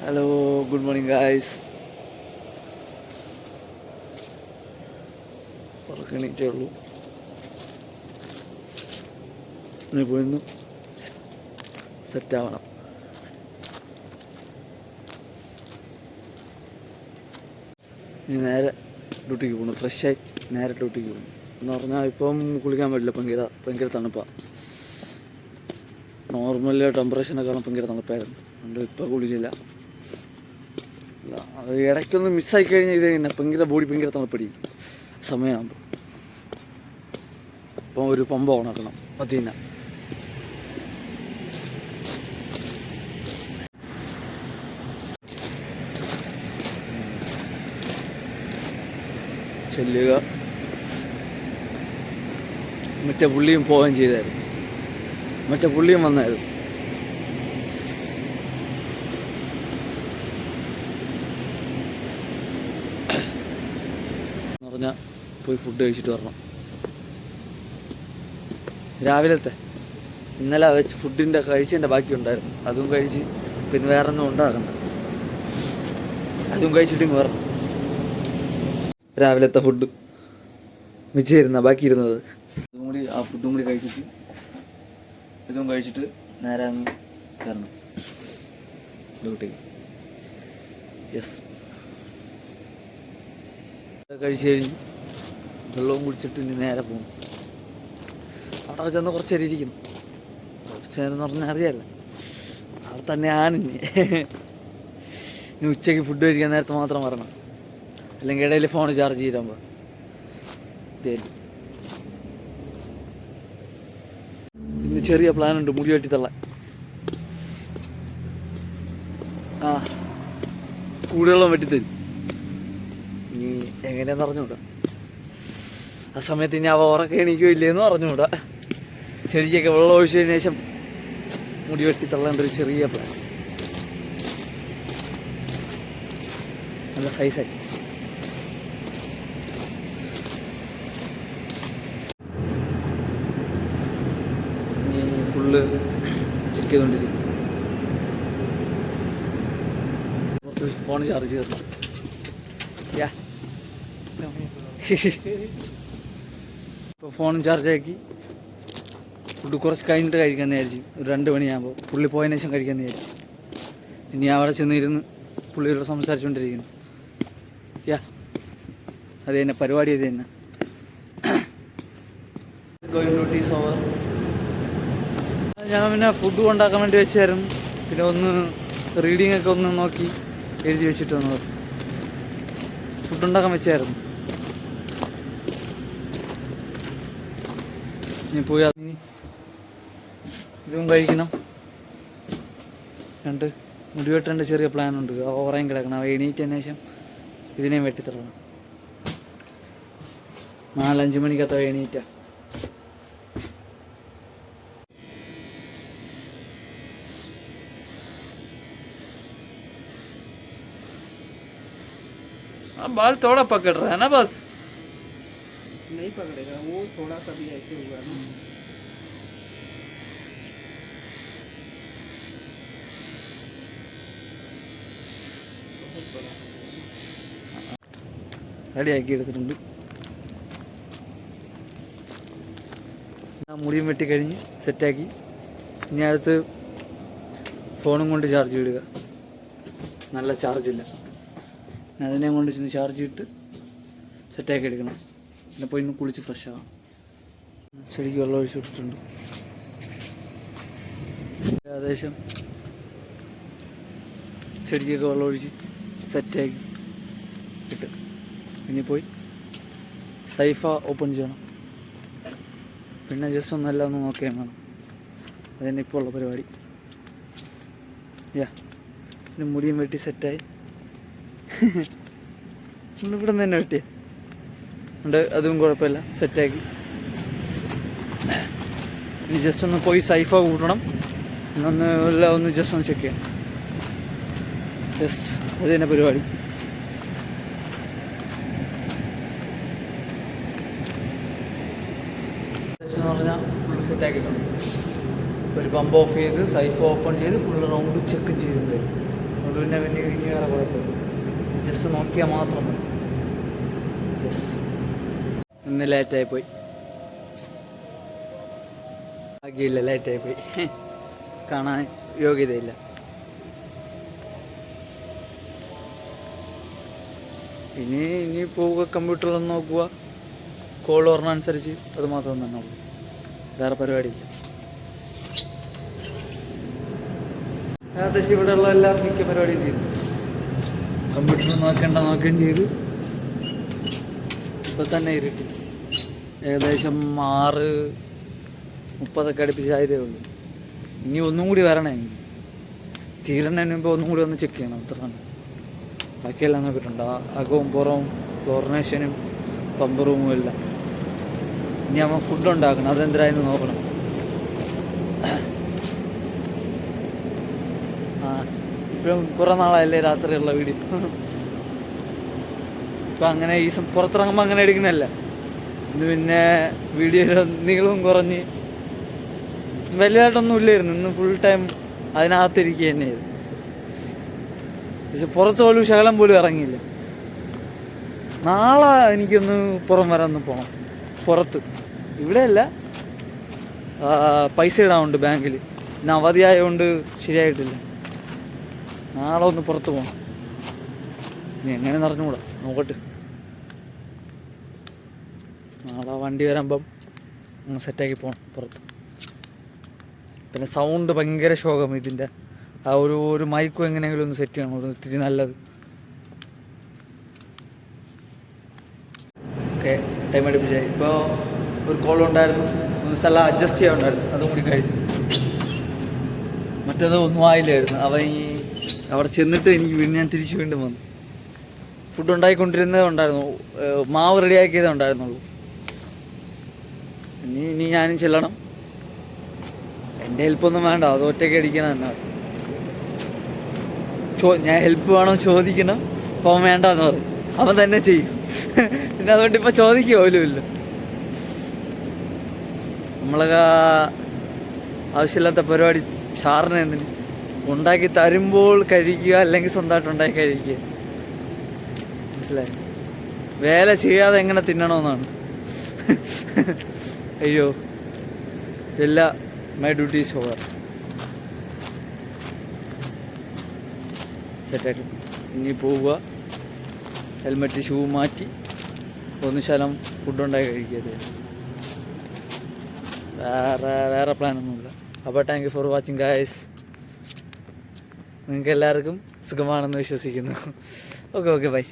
Hello, good morning guys. ഉറക്കണീറ്റേ ഉള്ളൂ. ഇനി പോയിന്ന് സെറ്റാവണം. ഇനി നേരെ ഡ്യൂട്ടിക്ക് പോകണം. ഫ്രഷായി നേരെ ഡ്യൂട്ടിക്ക് പോകണം എന്ന് പറഞ്ഞാൽ ഇപ്പം കുളിക്കാൻ പറ്റില്ല. ഭയങ്കര തണുപ്പാണ്. നോർമൽ ടെമ്പറേച്ചറിനേക്കാളും ഭയങ്കര തണുപ്പായിരുന്നു. അതുകൊണ്ട് ഇപ്പം കുളിച്ചില്ല. അത് ഇടയ്ക്കൊന്ന് മിസ്സായി കഴിഞ്ഞാൽ ഇത് തന്നെ ഭയങ്കര തണുപ്പടി സമയമാകുമ്പോൾ. ഇപ്പം ഒരു പമ്പ ഓണാക്കണം. അത് തന്നെ ചെല്ലുക. മറ്റേ പുള്ളിയും പോവുകയും ചെയ്തായിരുന്നു. മറ്റേ പുള്ളിയും വന്നായിരുന്നു. എന്ന് പറഞ്ഞാൽ പോയി ഫുഡ് കഴിച്ചിട്ട് വരണം. രാവിലത്തെ ഇന്നലെ വെച്ച് ഫുഡിൻ്റെ കഴിച്ചതിൻ്റെ ബാക്കി ഉണ്ടായിരുന്നു. അതും കഴിച്ച് പിന്നെ വേറെ ഒന്നും ഉണ്ടാകണ്ട. അതും കഴിച്ചിട്ട് ഇങ്ങ് വരണം. രാവിലത്തെ ഫുഡ് മിച്ചിരുന്ന ബാക്കി ഇരുന്നത് അതും കൂടി ആ ഫുഡും കൂടി കഴിച്ചിട്ട് ഇതും കഴിച്ചിട്ട് നേരെ അങ്ങ് കയറണം ഡ്യൂട്ടിക്ക്. യെസ്, കഴിച്ച് കഴിഞ്ഞ് വെള്ളവും കുടിച്ചിട്ട് ഇനി നേരെ പോകും. അവിടെ ചെന്ന് കുറച്ച് നേരം ഇരിക്കുന്നു. കുറച്ച് നേരം എന്ന് പറഞ്ഞാൽ അറിയാമല്ലോ, അവിടെ തന്നെയാണ്. ഇനി ഉച്ചയ്ക്ക് ഫുഡ് കഴിക്കാൻ നേരത്തെ മാത്രം വരണം. അല്ലെങ്കിൽ ഇടയിൽ ഫോൺ ചാർജ് ചെയ്താകുമ്പോൾ ഇന്ന് ചെറിയ പ്ലാനുണ്ട്. മുടി വെട്ടിത്തള്ളാൻ. കൂടുതലും വെട്ടിത്തരും. ഇനി എങ്ങനെയാണെന്ന് അറിഞ്ഞുകൂടാ. ആ സമയത്ത് ഇനി അവ ഉറക്കം എണീക്കോ ഇല്ലേന്ന് അറിഞ്ഞുകൂടാ. ചെടിക്കൊക്കെ വെള്ളം ഒഴിച്ചതിന് ശേഷം മുടി വെട്ടിത്തള്ളേണ്ട ഒരു ചെറിയ പ്ലാൻ. നല്ല സൈസായി. ഫുള്ള് ചെക്ക് ചെയ്തുകൊണ്ടിരിക്കും. ഫോൺ ചാർജ് ചെയ്തിട്ടുണ്ട്. ഇപ്പോൾ ഫോണും ചാർജാക്കി ഫുഡ് കുറച്ച് കഴിഞ്ഞിട്ട് കഴിക്കാമെന്ന് വിചാരിച്ചു. ഒരു 2 മണിയാകുമ്പോൾ പുള്ളി പോയതിനു ശേഷം കഴിക്കാമെന്ന് വിചാരിച്ചു. ഇനി അവിടെ ചെന്നിരുന്ന് പുള്ളിയോട് സംസാരിച്ചുകൊണ്ടിരിക്കുന്നു. അത് തന്നെ പരിപാടി. അത് തന്നെ ഗോയിങ് ടു ടീസ് ഓവർ. ഞാൻ പിന്നെ ഫുഡ് ഉണ്ടാക്കാൻ വേണ്ടി വെച്ചായിരുന്നു. പിന്നെ ഒന്ന് റീഡിംഗ് ഒക്കെ ഒന്ന് നോക്കി എഴുതി വെച്ചിട്ട് വന്നത്. ഫുഡ് ഉണ്ടാക്കാൻ വെച്ചായിരുന്നു. ഇനി പോയി ഇതും കഴിക്കണം. മുടി വെട്ടേണ്ട ചെറിയ പ്ലാനുണ്ട്. ഉറയും കിടക്കണം. അവ എണീറ്റതിന് ശേഷം ഇതിനെയും വെട്ടിത്തറണം. 4-5 മണിക്കത്ത എണീറ്റ. बाल थोड़ा पकड़ रहा है ना, बस नहीं पकड़ेगा वो, थोड़ा सा भी ऐसे हुआ ना. റെഡിയാക്കി എടുത്തിട്ടുണ്ട്. മുടിയും വെട്ടിക്കഴിഞ്ഞ് സെറ്റാക്കി. ഇനി അടുത്ത് ഫോണും കൊണ്ട് ചാർജ് ഇടുക. നല്ല ചാർജില്ല. അതിനെ കൊണ്ട് ചെന്ന് ചാർജ് ചെയ്തിട്ട് സെറ്റാക്കി എടുക്കണം. പിന്നെ പോയി ഇന്ന് കുളിച്ച് ഫ്രഷ് ആവാം. ചെടിക്ക് വെള്ളം ഒഴിച്ച് വിട്ടിട്ടുണ്ട്. ഏകദേശം ചെടിക്കൊക്കെ വെള്ളം ഒഴിച്ച് സെറ്റാക്കി ഇട്ട് ഇനി പോയി സൈഫ ഓപ്പൺ ചെയ്യണം. പിന്നെ ജസ്റ്റ് ഒന്നെല്ലാം ഒന്ന് നോക്കിയാൽ വേണം. അതന്നെ ഇപ്പോൾ ഉള്ള പരിപാടി. പിന്നെ മുടിയും വെട്ടി സെറ്റായി. ഇവിടെ നിന്ന് തന്നെ വെട്ടിയ ഉണ്ട്. അതും കുഴപ്പമില്ല, സെറ്റാക്കി. ഇനി ജസ്റ്റ് ഒന്ന് പോയി സൈഫ കൂട്ടണം. എല്ലാം ഒന്ന് ജസ്റ്റ് ഒന്ന് ചെക്ക് ചെയ്യാം. യെസ്, അത് തന്നെ പരിപാടി. എന്ന് പറഞ്ഞാൽ ഫുള്ള് സെറ്റാക്കിയിട്ടുണ്ട്. ഒരു പമ്പ് ഓഫ് ചെയ്ത് സൈഫ് ഓപ്പൺ ചെയ്ത് ഫുള്ള് റൗണ്ട് ചെക്കും ചെയ്തിട്ടുണ്ട്. അതുകൊണ്ട് പിന്നെ ഇനി വേറെ കുഴപ്പമില്ല. ജസ്റ്റ് നോക്കിയാൽ മാത്രം മതി. യെസ്, ഇന്ന് ലേറ്റായിപ്പോയി. ഭാഗ്യമില്ല, ലേറ്റായിപ്പോയി. കാണാൻ യോഗ്യതയില്ല. ഇനി പോവുക, കമ്പ്യൂട്ടറിലൊന്ന് നോക്കുക, കോൾ ഓർമ്മനുസരിച്ച് അത് മാത്രം തന്നെ ഉള്ളൂ. വേറെ പരിപാടിയില്ല. ഏകദേശം ഇവിടെയുള്ള എല്ലാ മിക്ക പരിപാടിയും ചെയ്തു. കമ്പ്യൂട്ടറിൽ നോക്കുകയും ചെയ്തു. ഇപ്പം തന്നെ ഇരുട്ടി. ഏകദേശം 6:30 അടുപ്പിച്ചായതേ ഉള്ളൂ. ഇനി ഒന്നും കൂടി വരണേ. തീരണതിന് മുമ്പ് ഒന്നും കൂടി ഒന്ന് ചെക്ക് ചെയ്യണം. അത്രയാണ്. ബാക്കിയെല്ലാം നോക്കിയിട്ടുണ്ട്. അകവും പുറവും ക്ലോറിനേഷനും പമ്പ് റൂമും എല്ലാം. ഇനി അവൻ ഫുഡ് ഉണ്ടാക്കണം, അതെന്തിനായെന്ന് നോക്കണം. ഇപ്പോഴും കുറേ നാളായല്ലേ രാത്രിയുള്ള വീഡിയോ. ഇപ്പം അങ്ങനെ ഈ പുറത്തിറങ്ങുമ്പോൾ അങ്ങനെ എടുക്കണല്ല. ഇന്ന് പിന്നെ വീഡിയോയിൽ നീളവും കുറഞ്ഞ് വലുതായിട്ടൊന്നും ഇല്ലായിരുന്നു. ഇന്ന് ഫുൾ ടൈം അതിനകത്തിരിക്കുക തന്നെയായിരുന്നു. പക്ഷെ പുറത്ത് പോലും ശകലം പോലും ഇറങ്ങിയില്ല. നാളെ എനിക്കൊന്ന് പുറം വരെ ഒന്ന് പോകണം. പുറത്ത് ഇവിടെയല്ല, പൈസ ഇടാനുണ്ട് ബാങ്കിൽ. ഇന്ന് അവധിയായതുകൊണ്ട് ശരിയായിട്ടില്ല. നാളെ ഒന്ന് പുറത്ത് പോകണം. ഇനി എങ്ങനെ നിറഞ്ഞുകൂടാ, നോക്കട്ടെ. നാളെ വണ്ടി വരുമ്പം ഒന്ന് സെറ്റാക്കി പോകണം പുറത്ത്. പിന്നെ സൗണ്ട് ഭയങ്കര ശോകം. ഇതിൻ്റെ ആ ഒരു മൈക്കും എങ്ങനെയെങ്കിലും ഒന്ന് സെറ്റ് ചെയ്യണം, ഒരു ഇത്തിരി നല്ലത്. ഓക്കെ, ടൈം അടുപ്പിച്ചായി. ഇപ്പോൾ ഒരു കോൾ ഉണ്ടായിരുന്നു, ഒന്ന് സ്ഥലം അഡ്ജസ്റ്റ് ചെയ്യാനുണ്ടായിരുന്നു, അതും കൂടി കഴിഞ്ഞു. മറ്റേത് ഒന്നും ആയില്ലായിരുന്നു. അവൻ അവിടെ ചെന്നിട്ട് ഞാൻ തിരിച്ച് വീണ്ടും വന്നു. ഫുഡ് ഉണ്ടാക്കിക്കൊണ്ടിരുന്നതേ ഉണ്ടായിരുന്നു, മാവ് റെഡിയാക്കിയതേ ഉണ്ടായിരുന്നുള്ളൂ. ഇനി ഞാനും ചെല്ലണം. എൻ്റെ ഹെൽപ്പൊന്നും വേണ്ട, അത് ഒറ്റയ്ക്ക് അടിക്കണം തന്നെ. ഞാൻ ഹെൽപ്പ് വേണോ ചോദിക്കണം, അപ്പോൾ അവൻ വേണ്ടെന്ന് പറയും. അവൻ തന്നെ ചെയ്യും. പിന്നെ അതുകൊണ്ട് ഇപ്പം ചോദിക്കുക പോലും ഇല്ല. നമ്മളൊക്കെ ആവശ്യമില്ലാത്ത പരിപാടി ചാറിന് എന്തിന് ഉണ്ടാക്കി തരുമ്പോൾ കഴിക്കുക, അല്ലെങ്കിൽ സ്വന്തമായിട്ട് ഉണ്ടാക്കി കഴിക്കുക. മനസ്സിലായി? വേല ചെയ്യാതെ എങ്ങനെ തിന്നണമെന്നാണ്. അയ്യോ, എല്ലാ മൈ ഡ്യൂട്ടീസ് ഓവർ. സെറ്റായിട്ട് ഇനി പോവുക, ഹെൽമെറ്റ് ഷൂ മാറ്റി ഒന്ന് ശലം ഫുഡ് ഉണ്ടാക്കി കഴിക്കുക. വേറെ പ്ലാനൊന്നുമില്ല. അപ്പോൾ thank you for watching guys. നിങ്ങൾക്ക് എല്ലാവർക്കും സുഖമാണെന്ന് വിശ്വസിക്കുന്നു. Okay bye.